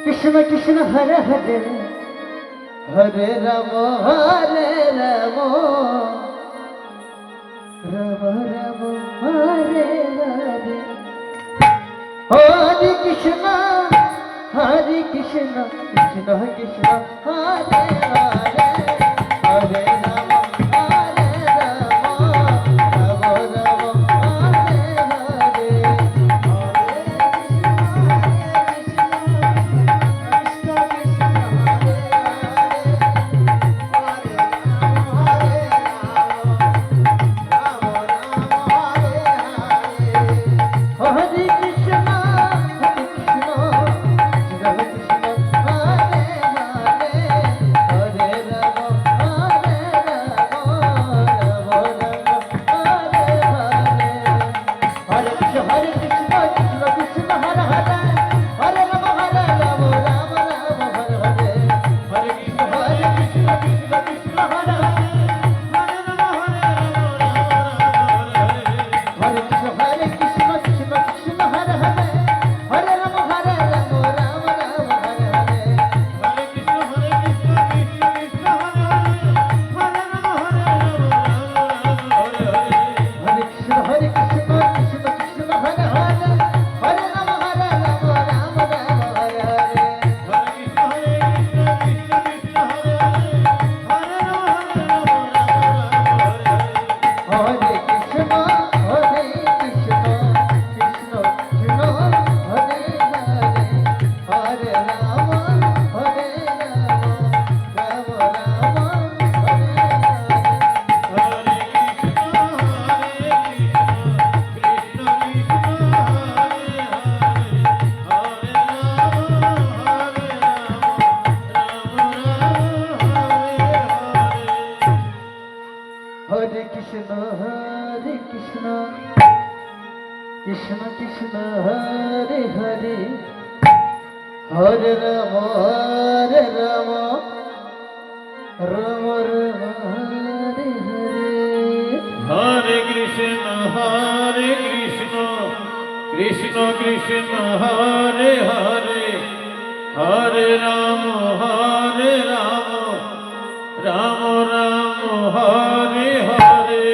Krishna Krishna Hare Hare Hare Rama Rama Rama Hare Hare Hare Krishna Krishna Krishna Hare Hare Hare Rama Hare Krishna Krishna Krishna Hare Hare Hare Ram Ram Ram Hare Hare Hare Krishna Krishna Krishna Hare Hare Hare Ram Ram Ram Hare Hare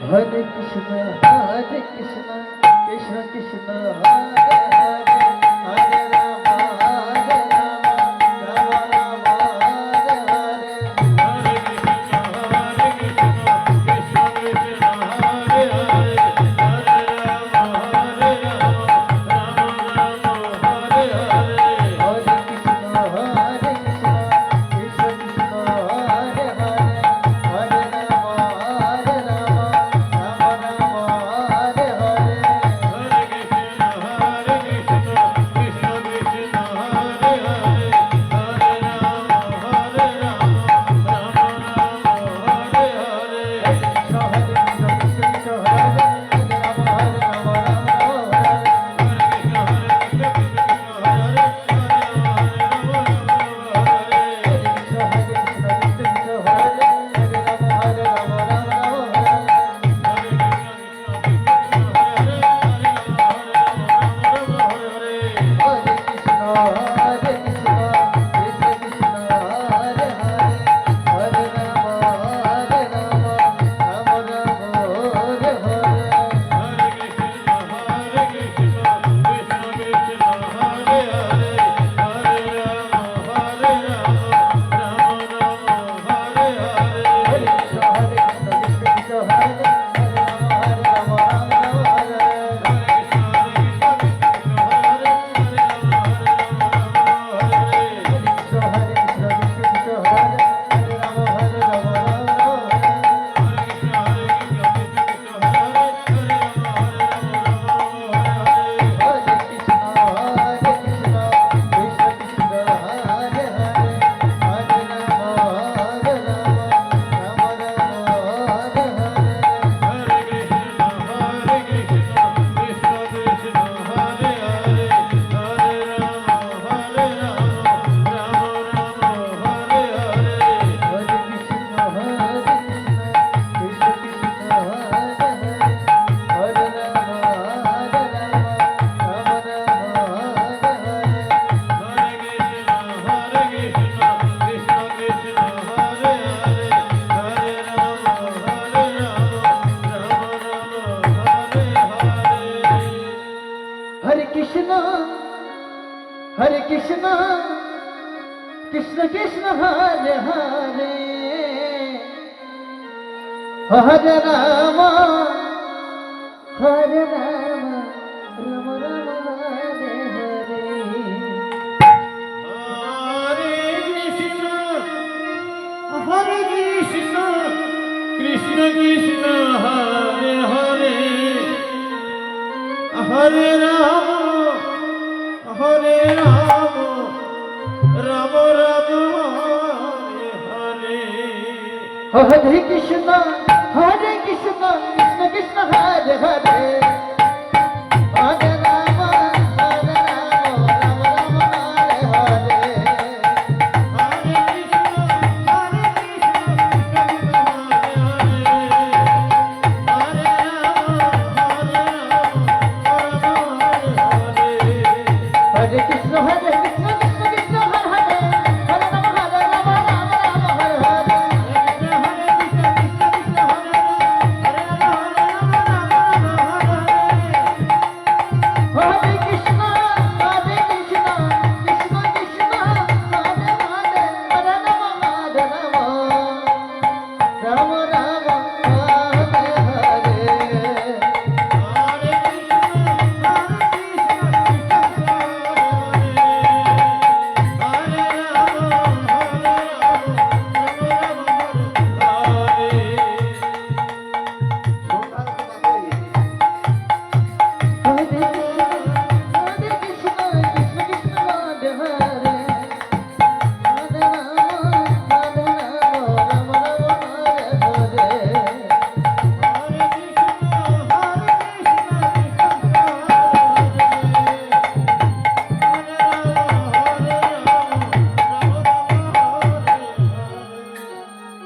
Hare Krishna Krishna Krishna Krishna Hare Hare Hare Ram Ram Ram Hare Hare Hare Krishna Krishna Krishna Hare Hare Hare Ram Ram Ram Hare Hare Hare Krishna Krishna Krishna Hare Hare Hare Ram Ram Ram Hare Hare Hare Krishna Krishna Krishna Krishna Hare Hare Hare Ram Ram Hare Hare Hare Krishna Krishna Hare Ram Hare Ram Ram Hare Krishna Krishna Krishna Hare Hare Hare Ram Ram Ram Hare Hare Hare Krishna Krishna Krishna Hare Hare Hare Ram Ram Ram Hare Hare Hare Krishna